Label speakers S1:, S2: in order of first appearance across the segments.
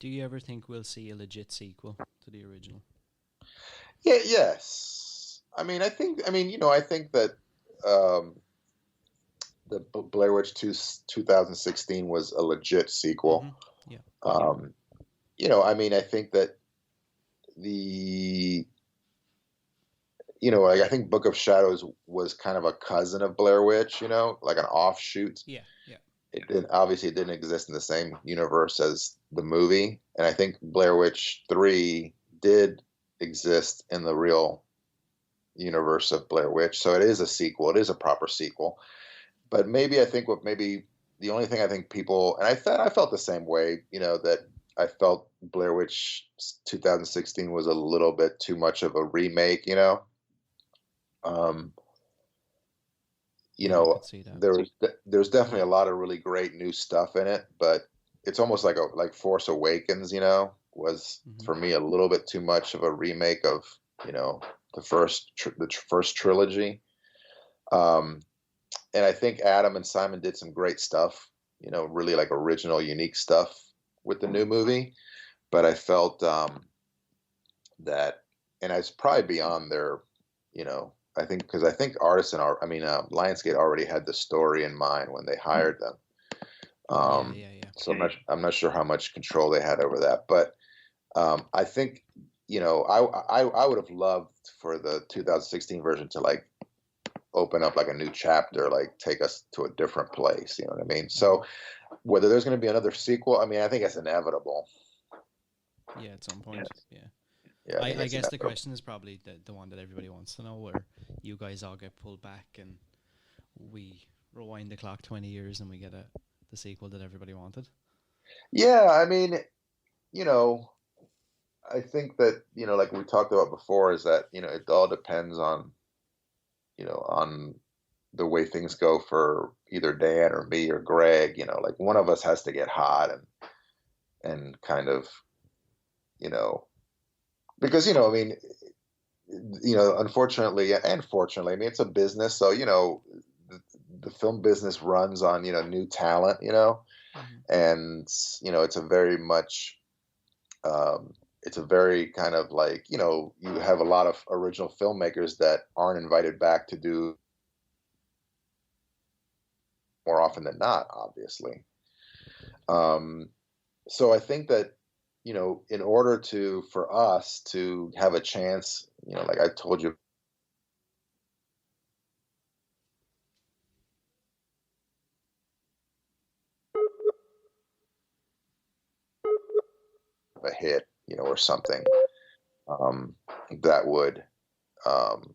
S1: Do you ever think we'll see a legit sequel to the original?
S2: Yeah, yes. I mean, I think that um, the Blair Witch 2 2016 was a legit sequel.
S1: Mm-hmm. Yeah.
S2: Um, I mean, I think that the, like I think Book of Shadows was kind of a cousin of Blair Witch, like an offshoot.
S1: Yeah. Yeah.
S2: It didn't exist in the same universe as the movie, and I think Blair Witch 3 did exist in the real universe of Blair Witch, so it is a sequel. It is a proper sequel. But maybe I think what maybe the only thing I think people, and I felt the same way, that I felt Blair Witch 2016 was a little bit too much of a remake. Um, you
S1: Yeah, I
S2: know,
S1: could see that.
S2: there's definitely a lot of really great new stuff in it, but it's almost like Force Awakens, was
S1: Mm-hmm.
S2: for me a little bit too much of a remake of, the first trilogy. Um, and I think Adam and Simon did some great stuff, really like original, unique stuff with the new movie. But I felt that, and it's probably beyond their, I think because I think Lionsgate already had the story in mind when they hired them.
S1: Yeah.
S2: Um,
S1: Yeah. Yeah.
S2: so I'm not sure how much control they had over that, but I think, I would have loved for the 2016 version to like open up like a new chapter, like take us to a different place. You know what I mean?
S1: Mm-hmm.
S2: So whether there's going to be another sequel, I mean, I think it's inevitable.
S1: Yeah. At some
S2: Yeah,
S1: point. Yeah.
S2: yeah, I think
S1: I
S2: it's
S1: guess the
S2: inevitable.
S1: question is probably the one that everybody wants to know, where you guys all get pulled back and we rewind the clock 20 years and we get the sequel that everybody wanted.
S2: Yeah, I mean, you know, I think that, like we talked about before, is that, it all depends on the way things go for either Dan or me or Greg. Like one of us has to get hot and kind of, you know, because, I mean, unfortunately and fortunately, I mean, it's a business. So, the, the film business runs on, new talent,
S1: Mm-hmm.
S2: and, it's a very much, it's a very kind of like, you have a lot of original filmmakers that aren't invited back to do more often than not, obviously. Um, so I think that, in order for us to have a chance, like I told you, a hit, or something, that would, um,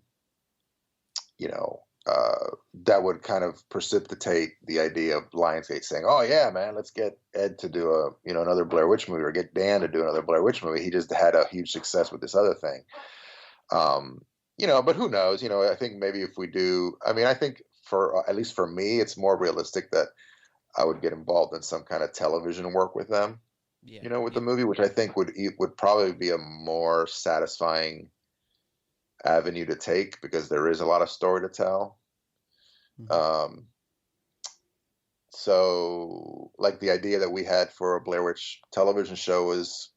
S2: you know, that would kind of precipitate the idea of Lionsgate saying, "Oh yeah, man, let's get Ed to do another Blair Witch movie, or get Dan to do another Blair Witch movie. He just had a huge success with this other thing." Um, but who knows? I think maybe if we do, I mean, I think for at least for me, it's more realistic that I would get involved in some kind of television work with them,
S1: Yeah.
S2: with the
S1: Yeah.
S2: movie, which I think would probably be a more satisfying avenue to take because there is a lot of story to tell.
S1: Mm-hmm.
S2: Um, so, like the idea that we had for a Blair Witch television show was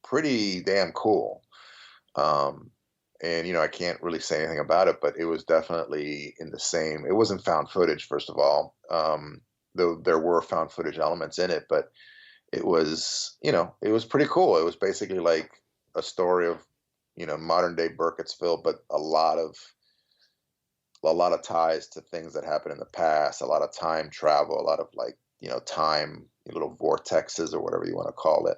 S2: pretty damn cool. Um, and I can't really say anything about it, but it was definitely in the same. It wasn't found footage, first of all, though there were found footage elements in it, but it was pretty cool. It was basically like a story of, modern day Burkittsville, but a lot of ties to things that happened in the past, a lot of time travel, a lot of like, time, little vortexes or whatever you want to call it,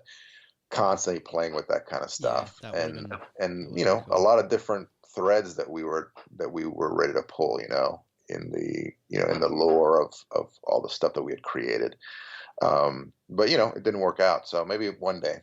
S2: constantly playing with that kind of
S1: Yeah.
S2: stuff.
S1: That would have
S2: And
S1: been that
S2: and
S1: would have been
S2: a
S1: cool.
S2: lot of different threads that we were ready to pull, in the lore of all the stuff that we had created. But it didn't work out. So maybe one day.